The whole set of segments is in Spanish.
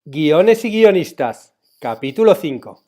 Guiones y guionistas, capítulo 5.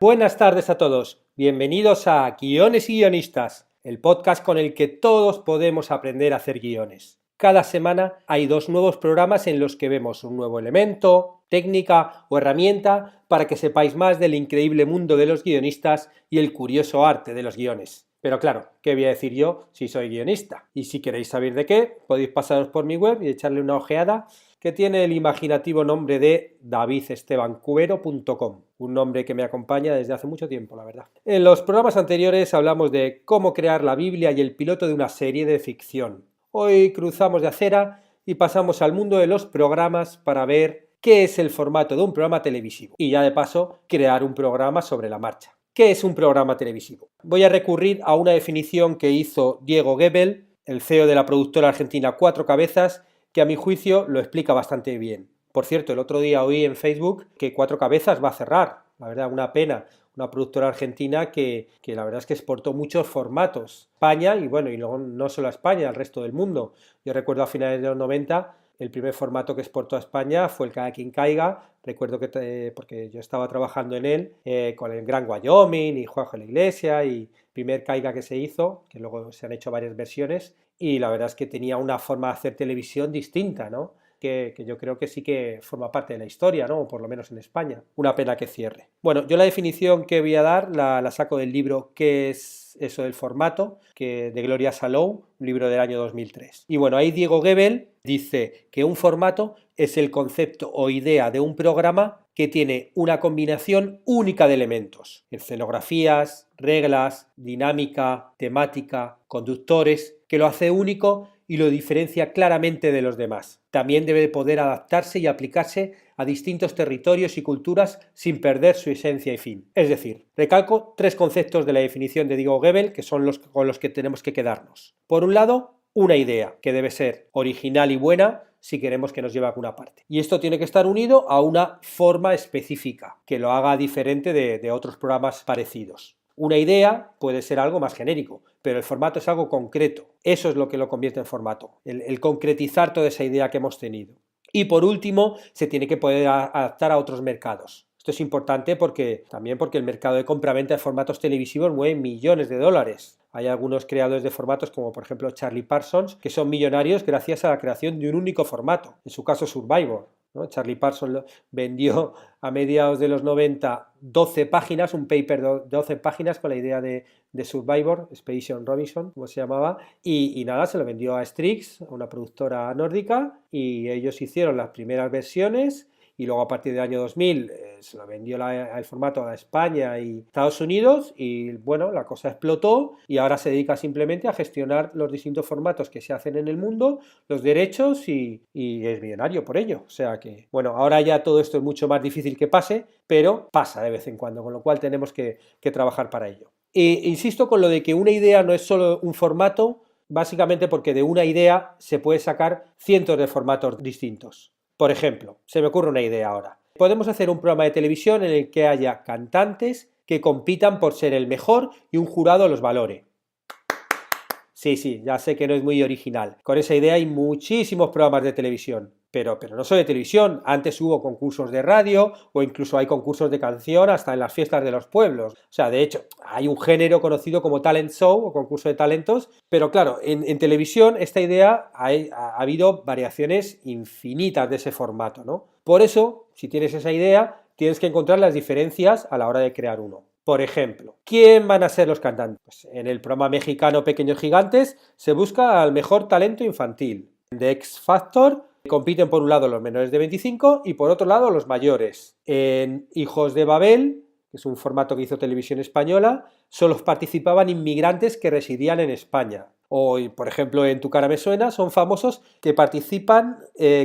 Buenas tardes a todos, bienvenidos a Guiones y guionistas, el podcast con el que todos podemos aprender a hacer guiones. Cada semana hay 2 nuevos programas en los que vemos un nuevo elemento, técnica o herramienta para que sepáis más del increíble mundo de los guionistas y el curioso arte de los guiones. Pero claro, ¿qué voy a decir yo si soy guionista? Y si queréis saber de qué, podéis pasaros por mi web y echarle una ojeada, que tiene el imaginativo nombre de davidestebancubero.com, un nombre que me acompaña desde hace mucho tiempo, la verdad. En los programas anteriores hablamos de cómo crear la Biblia y el piloto de una serie de ficción. Hoy cruzamos de acera y pasamos al mundo de los programas para ver qué es el formato de un programa televisivo y ya de paso crear un programa sobre la marcha. ¿Qué es un programa televisivo? Voy a recurrir a una definición que hizo Diego Gebel, el CEO de la productora argentina Cuatro Cabezas, que a mi juicio lo explica bastante bien. Por cierto, el otro día oí en Facebook que Cuatro Cabezas va a cerrar. La verdad, una pena. Una productora argentina que la verdad es que exportó muchos formatos a España y bueno, y no solo a España, al resto del mundo. Yo recuerdo a finales de los 90 el primer formato que exportó a España fue el Caiga quien caiga. Recuerdo que porque yo estaba trabajando en él con el Gran Wyoming y Juanjo de la Iglesia y primer Caiga que se hizo, que luego se han hecho varias versiones y la verdad es que tenía una forma de hacer televisión distinta, ¿no? Que yo creo que sí que forma parte de la historia, ¿no? O por lo menos en España. Una pena que cierre. Bueno, yo la definición que voy a dar la saco del libro ¿Qué es eso del formato? De Gloria Salou, un libro del año 2003. Y bueno, ahí Diego Gebel dice que un formato es el concepto o idea de un programa que tiene una combinación única de elementos: escenografías, reglas, dinámica, temática, conductores, que lo hace único y lo diferencia claramente de los demás. También debe poder adaptarse y aplicarse a distintos territorios y culturas sin perder su esencia y fin. Es decir, recalco 3 conceptos de la definición de Diego Gebel que son los con los que tenemos que quedarnos. Por un lado, una idea que debe ser original y buena si queremos que nos lleve a alguna parte. Y esto tiene que estar unido a una forma específica que lo haga diferente de otros programas parecidos. Una idea puede ser algo más genérico, pero el formato es algo concreto. Eso es lo que lo convierte en formato, el concretizar toda esa idea que hemos tenido. Y por último, se tiene que poder adaptar a otros mercados. Esto es importante porque el mercado de compraventa de formatos televisivos mueve millones de dólares. Hay algunos creadores de formatos como por ejemplo Charlie Parsons que son millonarios gracias a la creación de un único formato, en su caso Survivor, ¿no? Charlie Parsons vendió a mediados de los 90 12 páginas, un paper de 12 páginas con la idea de Survivor, Expedition Robinson, como se llamaba, y nada, se lo vendió a Strix, a una productora nórdica, y ellos hicieron las primeras versiones. Y luego a partir del año 2000 se lo vendió el formato a España y Estados Unidos y bueno, la cosa explotó y ahora se dedica simplemente a gestionar los distintos formatos que se hacen en el mundo, los derechos y es millonario por ello. O sea que, bueno, ahora ya todo esto es mucho más difícil que pase, pero pasa de vez en cuando, con lo cual tenemos que trabajar para ello. E insisto con lo de que una idea no es solo un formato, básicamente porque de una idea se puede sacar cientos de formatos distintos. Por ejemplo, se me ocurre una idea ahora. Podemos hacer un programa de televisión en el que haya cantantes que compitan por ser el mejor y un jurado los valore. Sí, ya sé que no es muy original. Con esa idea hay muchísimos programas de televisión. Pero no solo de televisión, antes hubo concursos de radio o incluso hay concursos de canción hasta en las fiestas de los pueblos. O sea, de hecho, hay un género conocido como talent show o concurso de talentos, pero claro, en televisión esta idea ha habido variaciones infinitas de ese formato, ¿no? Por eso, si tienes esa idea, tienes que encontrar las diferencias a la hora de crear uno. Por ejemplo, ¿quién van a ser los cantantes? Pues en el programa mexicano Pequeños Gigantes se busca al mejor talento infantil. De X Factor compiten por un lado los menores de 25 y por otro lado los mayores. En Hijos de Babel, que es un formato que hizo Televisión Española, solo participaban inmigrantes que residían en España. O, por ejemplo, en Tu cara me suena, son famosos que participan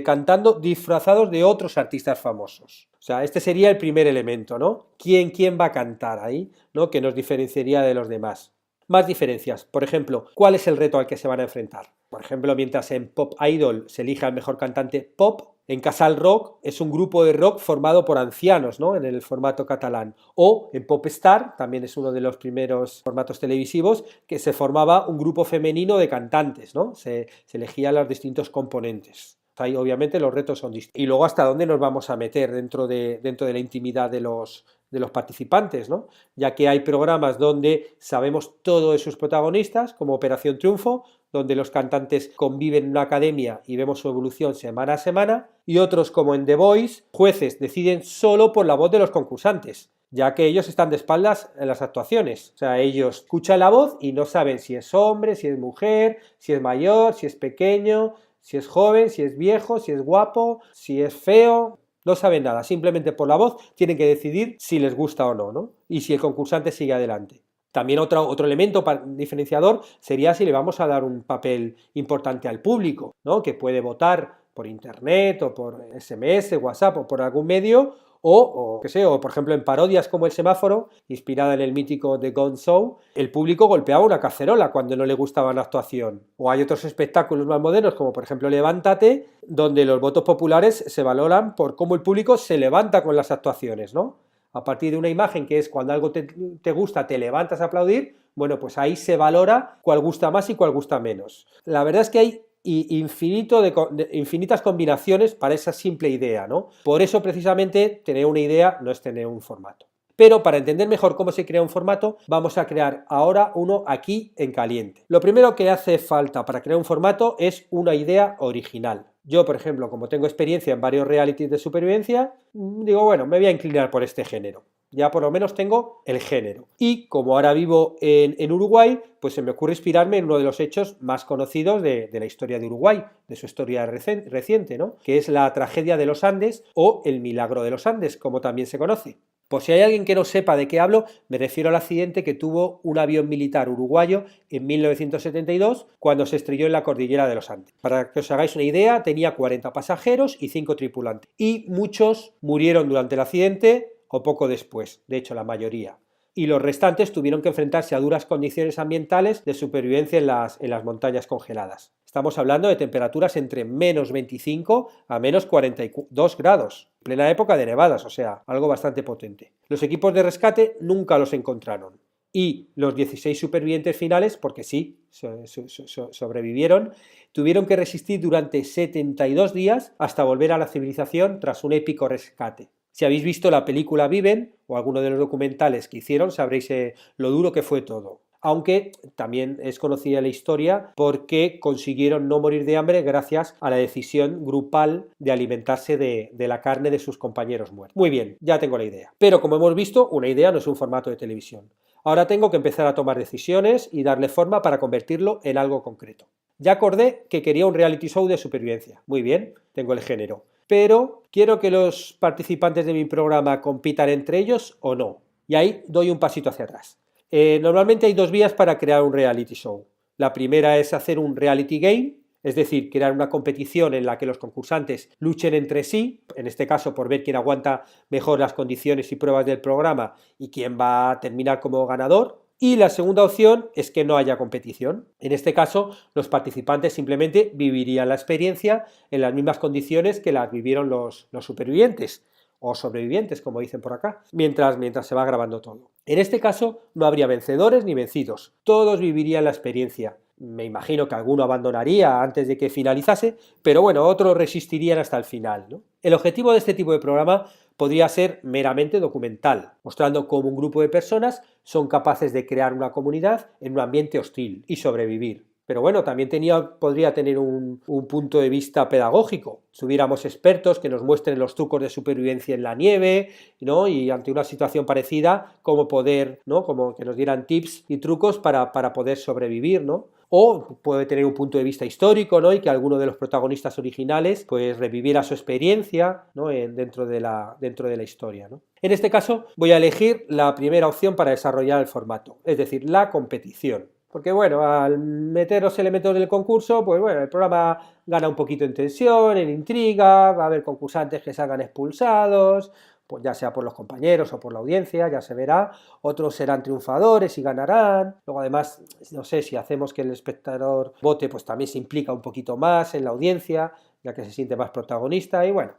cantando disfrazados de otros artistas famosos. O sea, este sería el primer elemento, ¿no? ¿Quién va a cantar ahí, ¿no? Que nos diferenciaría de los demás. Más diferencias. Por ejemplo, ¿cuál es el reto al que se van a enfrentar? Por ejemplo, mientras en Pop Idol se elige al mejor cantante pop, En Casal Rock es un grupo de rock formado por ancianos, ¿no? En el formato catalán. O en Popstar, también es uno de los primeros formatos televisivos, que se formaba un grupo femenino de cantantes, ¿no? Se elegían los distintos componentes. Ahí obviamente los retos son distintos. Y luego hasta dónde nos vamos a meter dentro de la intimidad de los participantes, ¿no? Ya que hay programas donde sabemos todo de sus protagonistas, como Operación Triunfo, donde los cantantes conviven en una academia y vemos su evolución semana a semana, y otros como en The Voice, jueces deciden solo por la voz de los concursantes, ya que ellos están de espaldas en las actuaciones. O sea, ellos escuchan la voz y no saben si es hombre, si es mujer, si es mayor, si es pequeño, si es joven, si es viejo, si es guapo, si es feo. No saben nada, simplemente por la voz tienen que decidir si les gusta o no, ¿no? Y si el concursante sigue adelante. También otro elemento diferenciador sería si le vamos a dar un papel importante al público, ¿no? Que puede votar por internet o por SMS, WhatsApp o por algún medio, o por ejemplo en parodias como El Semáforo, inspirada en el mítico The Gong Show, el público golpeaba una cacerola cuando no le gustaba la actuación. O hay otros espectáculos más modernos, como por ejemplo Levántate, donde los votos populares se valoran por cómo el público se levanta con las actuaciones, ¿no? A partir de una imagen que es cuando algo te gusta, te levantas a aplaudir, bueno, pues ahí se valora cuál gusta más y cuál gusta menos. La verdad es que hay infinitas combinaciones para esa simple idea, ¿no? Por eso, precisamente, tener una idea no es tener un formato. Pero para entender mejor cómo se crea un formato, vamos a crear ahora uno aquí en caliente. Lo primero que hace falta para crear un formato es una idea original. Yo, por ejemplo, como tengo experiencia en varios realities de supervivencia, digo, bueno, me voy a inclinar por este género. Ya por lo menos tengo el género. Y como ahora vivo en Uruguay, pues se me ocurre inspirarme en uno de los hechos más conocidos de la historia de Uruguay, de su historia reciente, ¿no? Que es la tragedia de los Andes o el milagro de los Andes, como también se conoce. Por si hay alguien que no sepa de qué hablo, me refiero al accidente que tuvo un avión militar uruguayo en 1972 cuando se estrelló en la cordillera de los Andes. Para que os hagáis una idea, tenía 40 pasajeros y 5 tripulantes. Y muchos murieron durante el accidente o poco después, de hecho la mayoría. Y los restantes tuvieron que enfrentarse a duras condiciones ambientales de supervivencia en las montañas congeladas. Estamos hablando de temperaturas entre menos 25 a menos 42 grados, plena época de nevadas, o sea, algo bastante potente. Los equipos de rescate nunca los encontraron. Y los 16 supervivientes finales, porque sí, sobrevivieron, tuvieron que resistir durante 72 días hasta volver a la civilización tras un épico rescate. Si habéis visto la película Viven o alguno de los documentales que hicieron, sabréis lo duro que fue todo. Aunque también es conocida la historia porque consiguieron no morir de hambre gracias a la decisión grupal de alimentarse de la carne de sus compañeros muertos. Muy bien, ya tengo la idea. Pero como hemos visto, una idea no es un formato de televisión. Ahora tengo que empezar a tomar decisiones y darle forma para convertirlo en algo concreto. Ya acordé que quería un reality show de supervivencia. Muy bien, tengo el género. Pero quiero que los participantes de mi programa compitan entre ellos o no. Y ahí doy un pasito hacia atrás. Normalmente hay dos vías para crear un reality show. La primera es hacer un reality game, es decir, crear una competición en la que los concursantes luchen entre sí, en este caso por ver quién aguanta mejor las condiciones y pruebas del programa y quién va a terminar como ganador. Y la segunda opción es que no haya competición. En este caso, los participantes simplemente vivirían la experiencia en las mismas condiciones que las vivieron los supervivientes, o sobrevivientes, como dicen por acá, mientras se va grabando todo. En este caso, no habría vencedores ni vencidos. Todos vivirían la experiencia. Me imagino que alguno abandonaría antes de que finalizase, pero bueno, otros resistirían hasta el final, ¿no? El objetivo de este tipo de programa podría ser meramente documental, mostrando cómo un grupo de personas son capaces de crear una comunidad en un ambiente hostil y sobrevivir. Pero bueno, también podría tener un punto de vista pedagógico. Si hubiéramos expertos que nos muestren los trucos de supervivencia en la nieve, ¿no? Y ante una situación parecida, cómo poder, ¿no? Como que nos dieran tips y trucos para poder sobrevivir, ¿no? O puede tener un punto de vista histórico, ¿no? Y que alguno de los protagonistas originales pues reviviera su experiencia, ¿no? dentro de la historia, ¿no? En este caso voy a elegir la primera opción para desarrollar el formato, es decir, la competición. Porque bueno, al meter los elementos del concurso, pues bueno, el programa gana un poquito en tensión, en intriga, va a haber concursantes que salgan expulsados, pues ya sea por los compañeros o por la audiencia, ya se verá. Otros serán triunfadores y ganarán. Luego además, no sé, si hacemos que el espectador vote, pues también se implica un poquito más en la audiencia. la que se siente más protagonista y bueno,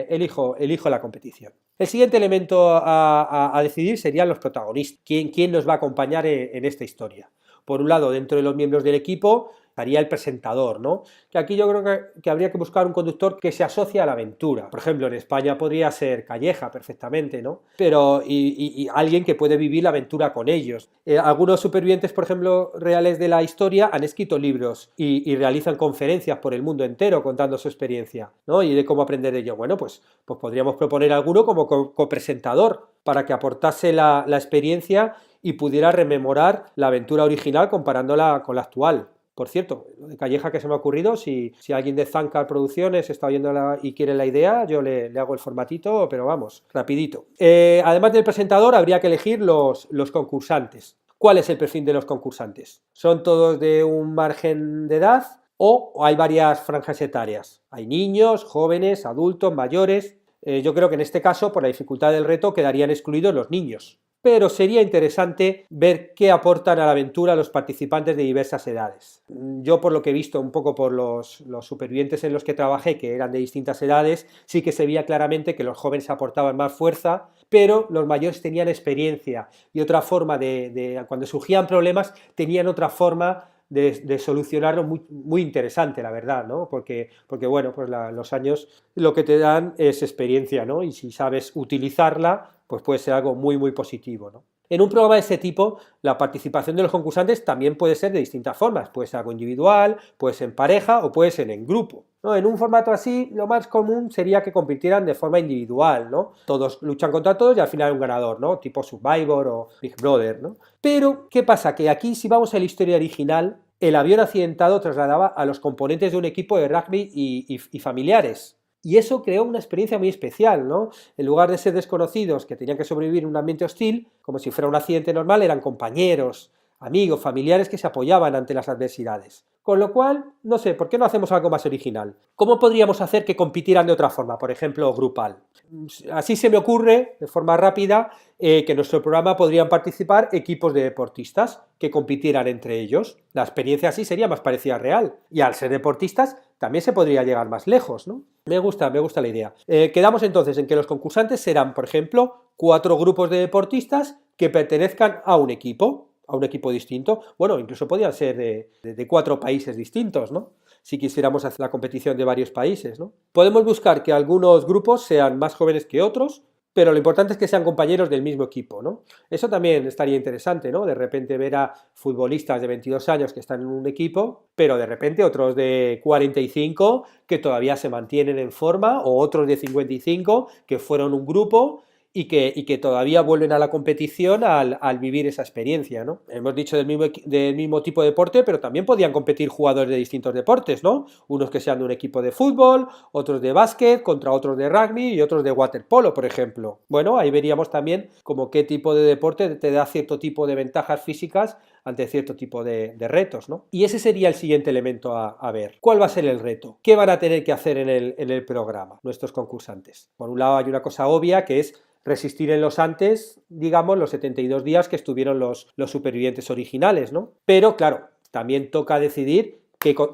elijo la competición. El siguiente elemento a decidir serían los protagonistas. ¿Quién nos va a acompañar en esta historia? Por un lado, dentro de los miembros del equipo estaría el presentador, ¿no? Que aquí yo creo que habría que buscar un conductor que se asocie a la aventura. Por ejemplo, en España podría ser Calleja perfectamente, ¿no? Pero y alguien que puede vivir la aventura con ellos. Algunos supervivientes, por ejemplo, reales de la historia han escrito libros y realizan conferencias por el mundo entero contando su experiencia, ¿no? Y de cómo aprender de ello. Bueno, pues podríamos proponer a alguno como copresentador para que aportase la experiencia y pudiera rememorar la aventura original comparándola con la actual. Por cierto, de Calleja que se me ha ocurrido, si alguien de Zancar Producciones está oyendo y quiere la idea, yo le hago el formatito, pero vamos, rapidito. Además del presentador, habría que elegir los concursantes. ¿Cuál es el perfil de los concursantes? ¿Son todos de un margen de edad o hay varias franjas etarias? Hay niños, jóvenes, adultos, mayores. Yo creo que en este caso, por la dificultad del reto, quedarían excluidos los niños. Pero sería interesante ver qué aportan a la aventura los participantes de diversas edades. Yo, por lo que he visto un poco por los supervivientes en los que trabajé, que eran de distintas edades, sí que se veía claramente que los jóvenes aportaban más fuerza, pero los mayores tenían experiencia y otra forma cuando surgían problemas, tenían otra forma de solucionarlo muy interesante, la verdad, ¿no? Porque bueno, pues los años lo que te dan es experiencia, ¿no? Y si sabes utilizarla, pues puede ser algo muy positivo, ¿no? En un programa de este tipo, la participación de los concursantes también puede ser de distintas formas. Puede ser algo individual, puede ser en pareja o puede ser en grupo, ¿no? En un formato así, lo más común sería que compitieran de forma individual, ¿no? Todos luchan contra todos y al final hay un ganador, ¿no? Tipo Survivor o Big Brother, ¿no? Pero, ¿qué pasa? Que aquí, si vamos a la historia original, el avión accidentado trasladaba a los componentes de un equipo de rugby y familiares. Y eso creó una experiencia muy especial, ¿no? En lugar de ser desconocidos que tenían que sobrevivir en un ambiente hostil, como si fuera un accidente normal, eran compañeros, amigos, familiares que se apoyaban ante las adversidades. Con lo cual, no sé, ¿por qué no hacemos algo más original? ¿Cómo podríamos hacer que compitieran de otra forma? Por ejemplo, grupal. Así se me ocurre, de forma rápida, que en nuestro programa podrían participar equipos de deportistas que compitieran entre ellos. La experiencia así sería más parecida a real. Y al ser deportistas, también se podría llegar más lejos, ¿no? Me gusta la idea. Quedamos entonces en que los concursantes serán, por ejemplo, 4 grupos de deportistas que pertenezcan a un equipo distinto. Bueno, incluso podrían ser de 4 países distintos, ¿no? Si quisiéramos hacer la competición de varios países, ¿no? Podemos buscar que algunos grupos sean más jóvenes que otros, pero lo importante es que sean compañeros del mismo equipo, ¿no? Eso también estaría interesante, ¿no? De repente ver a futbolistas de 22 años que están en un equipo, pero de repente otros de 45 que todavía se mantienen en forma, o otros de 55 que fueron un grupo y que todavía vuelven a la competición al vivir esa experiencia, ¿no? Hemos dicho del mismo tipo de deporte, pero también podían competir jugadores de distintos deportes, ¿no? Unos que sean de un equipo de fútbol, otros de básquet, contra otros de rugby y otros de waterpolo, por ejemplo. Bueno, ahí veríamos también como qué tipo de deporte te da cierto tipo de ventajas físicas ante cierto tipo de retos, ¿no? Y ese sería el siguiente elemento a ver. ¿Cuál va a ser el reto? ¿Qué van a tener que hacer en el programa nuestros concursantes? Por un lado hay una cosa obvia que es resistir en los Andes, digamos, los 72 días que estuvieron los supervivientes originales, ¿no? Pero, claro, también toca decidir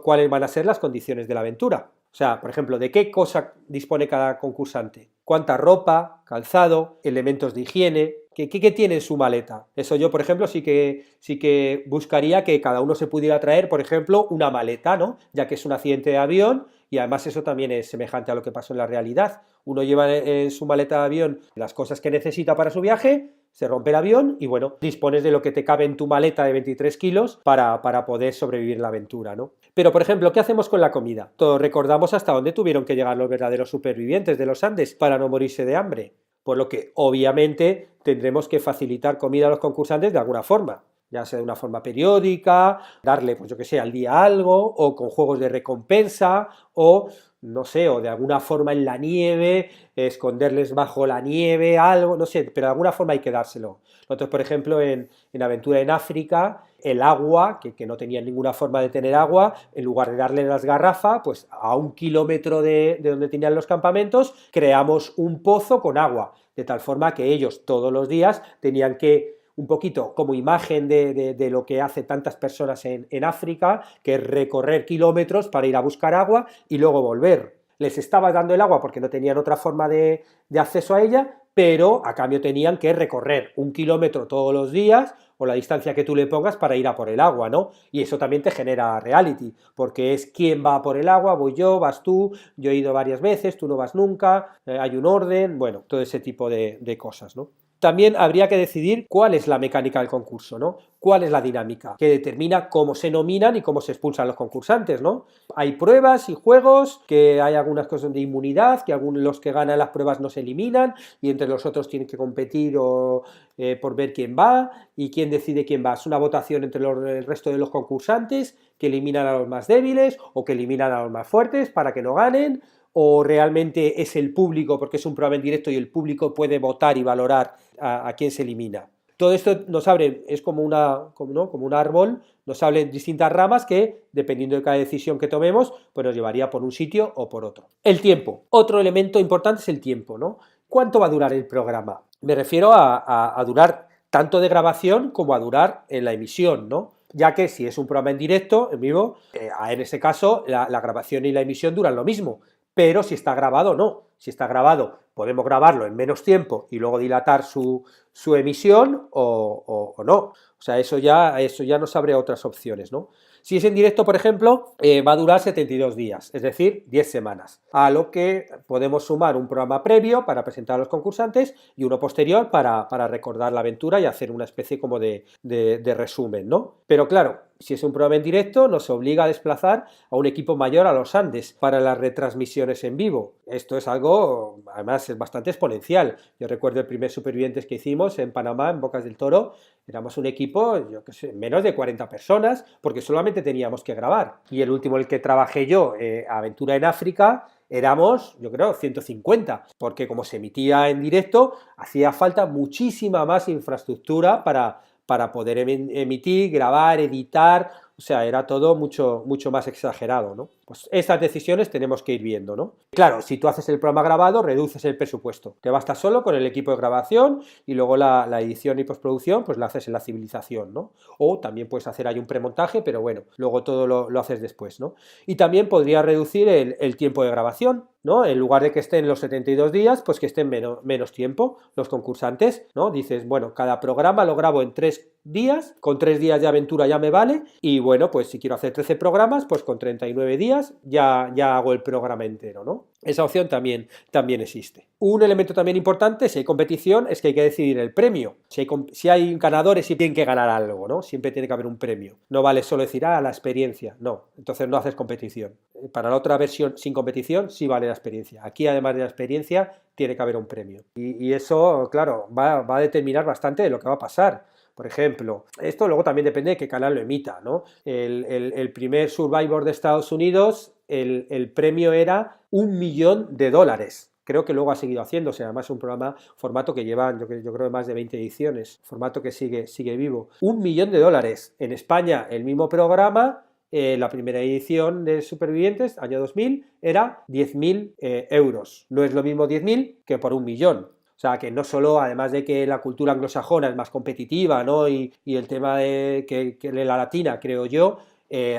cuáles van a ser las condiciones de la aventura. O sea, por ejemplo, ¿de qué cosa dispone cada concursante? ¿Cuánta ropa, calzado, elementos de higiene? ¿Qué tiene en su maleta? Eso yo, por ejemplo, sí que buscaría que cada uno se pudiera traer, por ejemplo, una maleta, ¿no? Ya que es un accidente de avión y además eso también es semejante a lo que pasó en la realidad. Uno lleva en su maleta de avión las cosas que necesita para su viaje, se rompe el avión y bueno, dispones de lo que te cabe en tu maleta de 23 kilos para poder sobrevivir la aventura, ¿no? Pero, por ejemplo, ¿qué hacemos con la comida? Todos recordamos hasta dónde tuvieron que llegar los verdaderos supervivientes de los Andes para no morirse de hambre. Por lo que, obviamente, tendremos que facilitar comida a los concursantes de alguna forma, ya sea de una forma periódica, darle, pues yo que sé, al día algo, o con juegos de recompensa, o no sé, o de alguna forma en la nieve, esconderles bajo la nieve, algo, no sé, pero de alguna forma hay que dárselo. Nosotros, por ejemplo, en Aventura en África, el agua, que no tenían ninguna forma de tener agua, en lugar de darle las garrafas, pues a 1 kilómetro de donde tenían los campamentos, creamos un pozo con agua, de tal forma que ellos todos los días tenían que un poquito como imagen de lo que hace tantas personas en África, que es recorrer kilómetros para ir a buscar agua y luego volver. Les estaba dando el agua porque no tenían otra forma de acceso a ella, pero a cambio tenían que recorrer 1 kilómetro todos los días, o la distancia que tú le pongas, para ir a por el agua, ¿no? Y eso también te genera reality, porque es quién va a por el agua, voy yo, vas tú, yo he ido varias veces, tú no vas nunca, hay un orden, bueno, todo ese tipo de cosas, ¿no? También habría que decidir cuál es la mecánica del concurso, ¿no? Cuál es la dinámica que determina cómo se nominan y cómo se expulsan los concursantes, ¿no? Hay pruebas y juegos, que hay algunas cosas de inmunidad, que los que ganan las pruebas no se eliminan y entre los otros tienen que competir por ver quién va y quién decide quién va. Es una votación entre el resto de los concursantes que eliminan a los más débiles o que eliminan a los más fuertes para que no ganen, o realmente es el público, porque es un programa en directo y el público puede votar y valorar a quién se elimina. Todo esto nos abre, es como un árbol, nos abre distintas ramas que, dependiendo de cada decisión que tomemos, pues nos llevaría por un sitio o por otro. El tiempo. Otro elemento importante es el tiempo, ¿no? ¿Cuánto va a durar el programa? Me refiero a durar tanto de grabación como a durar en la emisión, ¿no? Ya que si es un programa en directo, en vivo, en ese caso la grabación y la emisión duran lo mismo, pero si está grabado, no. Si está grabado, podemos grabarlo en menos tiempo y luego dilatar su emisión o no. O sea, eso ya nos abre otras opciones, ¿no? Si es en directo, por ejemplo, va a durar 72 días, es decir, 10 semanas, a lo que podemos sumar un programa previo para presentar a los concursantes y uno posterior para recordar la aventura y hacer una especie como de resumen, ¿no? Pero claro, si es un programa en directo, nos obliga a desplazar a un equipo mayor a los Andes para las retransmisiones en vivo. Esto es algo, además, es bastante exponencial. Yo recuerdo el primer Supervivientes que hicimos en Panamá, en Bocas del Toro, éramos un equipo, yo qué sé, menos de 40 personas, porque solamente teníamos que grabar. Y el último, el que trabajé yo, Aventura en África, éramos, yo creo, 150, porque como se emitía en directo, hacía falta muchísima más infraestructura para poder emitir, grabar, editar, o sea, era todo mucho, mucho más exagerado, ¿no? Pues estas decisiones tenemos que ir viendo, ¿no? Claro, si tú haces el programa grabado, reduces el presupuesto. Te bastas solo con el equipo de grabación y luego la edición y postproducción, pues la haces en la civilización, ¿no? O también puedes hacer ahí un premontaje, pero bueno, luego todo lo haces después, ¿no? Y también podría reducir el tiempo de grabación, ¿no? En lugar de que estén los 72 días, pues que estén menos tiempo los concursantes, ¿no? Dices, bueno, cada programa lo grabo en 3 días, con 3 días de aventura ya me vale, y bueno, pues si quiero hacer 13 programas, pues con 39 días ya hago el programa entero, ¿no? Esa opción también existe. Un elemento también importante, si hay competición, es que hay que decidir el premio. Si hay ganadores, sí tienen que ganar algo, ¿no? Siempre tiene que haber un premio. No vale solo decir, la experiencia. No, entonces no haces competición. Para la otra versión sin competición, sí vale la experiencia. Aquí, además de la experiencia, tiene que haber un premio. Y eso, claro, va a determinar bastante de lo que va a pasar. Por ejemplo, esto luego también depende de qué canal lo emita, ¿no? El primer Survivor de Estados Unidos, el premio era $1.000.000. Creo que luego ha seguido haciéndose, además es un formato que lleva, yo creo, más de 20 ediciones, formato que sigue vivo. $1.000.000. En España, el mismo programa, la primera edición de Supervivientes, año 2000, era 10.000 euros. No es lo mismo 10.000 que por 1.000.000. O sea, que no solo, además de que la cultura anglosajona es más competitiva, ¿no? Y el tema de que la latina, creo yo,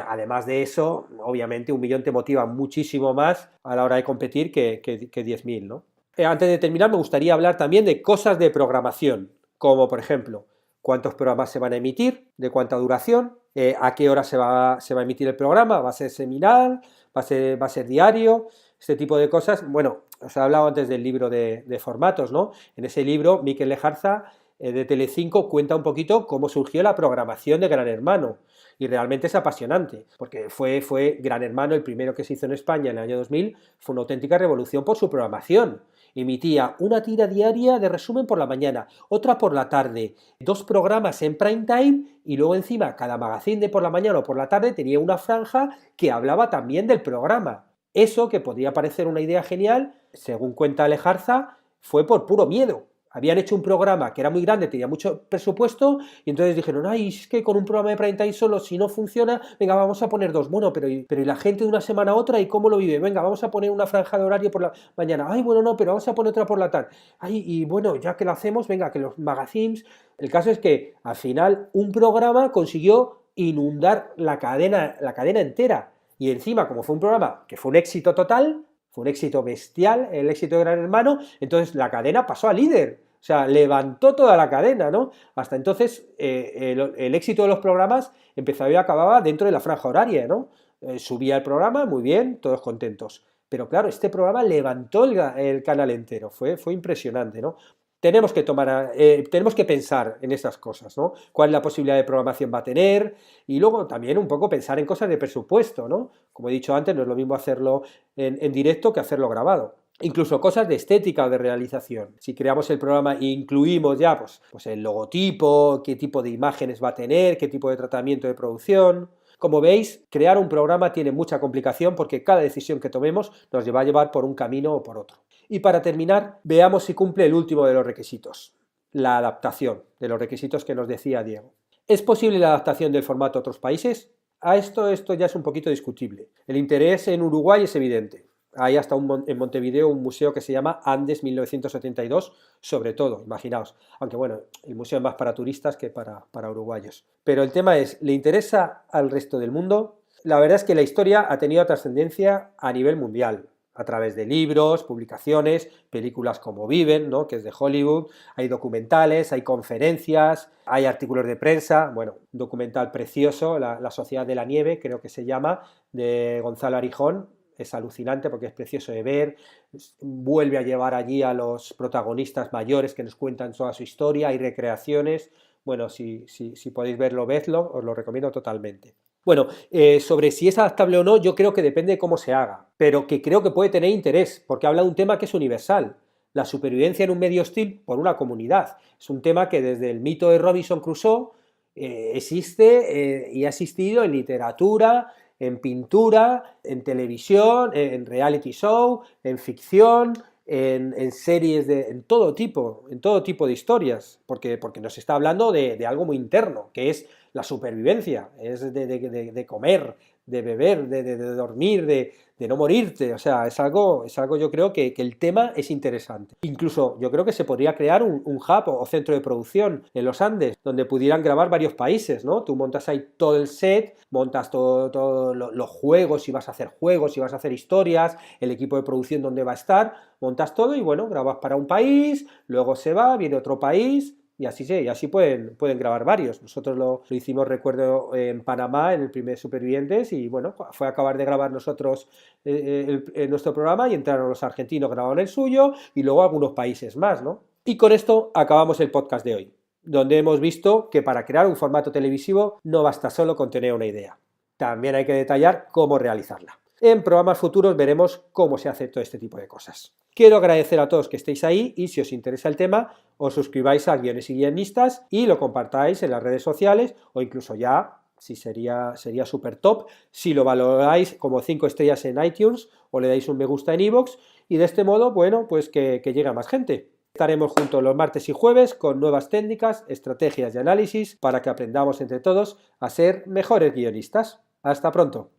además de eso, obviamente 1.000.000 te motiva muchísimo más a la hora de competir que 10.000, ¿no? Antes de terminar, me gustaría hablar también de cosas de programación, como por ejemplo, cuántos programas se van a emitir, de cuánta duración, a qué hora se va a emitir el programa, va a ser semanal, va a ser diario, este tipo de cosas. Bueno, os he hablado antes del libro de formatos, ¿no? En ese libro, Mikel Lejarza, de Telecinco, cuenta un poquito cómo surgió la programación de Gran Hermano, y realmente es apasionante, porque fue Gran Hermano, el primero que se hizo en España en el año 2000, fue una auténtica revolución por su programación. Emitía una tira diaria de resumen por la mañana, otra por la tarde, 2 programas en prime time, y luego encima cada magazine de por la mañana o por la tarde tenía una franja que hablaba también del programa. Eso, que podría parecer una idea genial, según cuenta Lejarza, fue por puro miedo. Habían hecho un programa que era muy grande, tenía mucho presupuesto, y entonces dijeron, ay, es que con un programa de prime time solo, si no funciona, venga, vamos a poner 2. Bueno, pero ¿y la gente de una semana a otra, y cómo lo vive? Venga, vamos a poner una franja de horario por la mañana. Ay, bueno, no, pero vamos a poner otra por la tarde. Ay, y bueno, ya que lo hacemos, venga, que los magazines... El caso es que, al final, un programa consiguió inundar la cadena entera. Y encima, como fue un programa que fue un éxito total, fue un éxito bestial, el éxito de Gran Hermano, entonces la cadena pasó a líder, o sea, levantó toda la cadena, ¿no? Hasta entonces el éxito de los programas empezaba y acababa dentro de la franja horaria, ¿no? Subía el programa, muy bien, todos contentos. Pero claro, este programa levantó el canal entero, fue impresionante, ¿no? Tenemos que pensar en esas cosas, ¿no? ¿Cuál es la posibilidad de programación va a tener? Y luego también un poco pensar en cosas de presupuesto, ¿no? Como he dicho antes, no es lo mismo hacerlo en directo que hacerlo grabado. Incluso cosas de estética o de realización. Si creamos el programa e incluimos ya pues el logotipo, qué tipo de imágenes va a tener, qué tipo de tratamiento de producción. Como veis, crear un programa tiene mucha complicación porque cada decisión que tomemos nos va a llevar por un camino o por otro. Y para terminar, veamos si cumple el último de los requisitos, la adaptación de los requisitos que nos decía Diego. ¿Es posible la adaptación del formato a otros países? A esto ya es un poquito discutible. El interés en Uruguay es evidente. Hay hasta en Montevideo un museo que se llama Andes 1972, sobre todo, imaginaos. Aunque bueno, el museo es más para turistas que para uruguayos. Pero el tema es, ¿le interesa al resto del mundo? La verdad es que la historia ha tenido trascendencia a nivel mundial, a través de libros, publicaciones, películas como Viven, ¿no?, que es de Hollywood, hay documentales, hay conferencias, hay artículos de prensa, bueno, un documental precioso, la Sociedad de la Nieve, creo que se llama, de Gonzalo Arijón. Es alucinante porque es precioso de ver, vuelve a llevar allí a los protagonistas mayores que nos cuentan toda su historia, hay recreaciones, bueno, si podéis verlo, vedlo, os lo recomiendo totalmente. Bueno, sobre si es adaptable o no, yo creo que depende de cómo se haga, pero que creo que puede tener interés, porque habla de un tema que es universal, la supervivencia en un medio hostil por una comunidad. Es un tema que desde el mito de Robinson Crusoe existe y ha existido en literatura, en pintura, en televisión, en reality show, en ficción, en series, en todo tipo de historias, porque nos está hablando de algo muy interno, que es la supervivencia, es de comer, de beber, de dormir, de no morirte, o sea, es algo yo creo que el tema es interesante. Incluso yo creo que se podría crear un hub o centro de producción en los Andes, donde pudieran grabar varios países, ¿no? Tú montas ahí todo el set, montas todo los juegos, si vas a hacer juegos, si vas a hacer historias, el equipo de producción donde va a estar, montas todo y bueno, grabas para un país, luego se va, viene otro país, y así pueden grabar varios. Nosotros lo hicimos, recuerdo, en Panamá, en el primer Supervivientes, y bueno, fue a acabar de grabar nosotros nuestro programa y entraron los argentinos, grabaron el suyo, y luego algunos países más, ¿no? Y con esto acabamos el podcast de hoy, donde hemos visto que para crear un formato televisivo no basta solo con tener una idea. También hay que detallar cómo realizarla. En programas futuros veremos cómo se hace todo este tipo de cosas. Quiero agradecer a todos que estéis ahí y si os interesa el tema, os suscribáis a Guiones y Guionistas y lo compartáis en las redes sociales o incluso ya, si sería súper top, si lo valoráis como 5 estrellas en iTunes o le dais un me gusta en iVoox y de este modo, bueno, pues que llegue a más gente. Estaremos juntos los martes y jueves con nuevas técnicas, estrategias y análisis para que aprendamos entre todos a ser mejores guionistas. ¡Hasta pronto!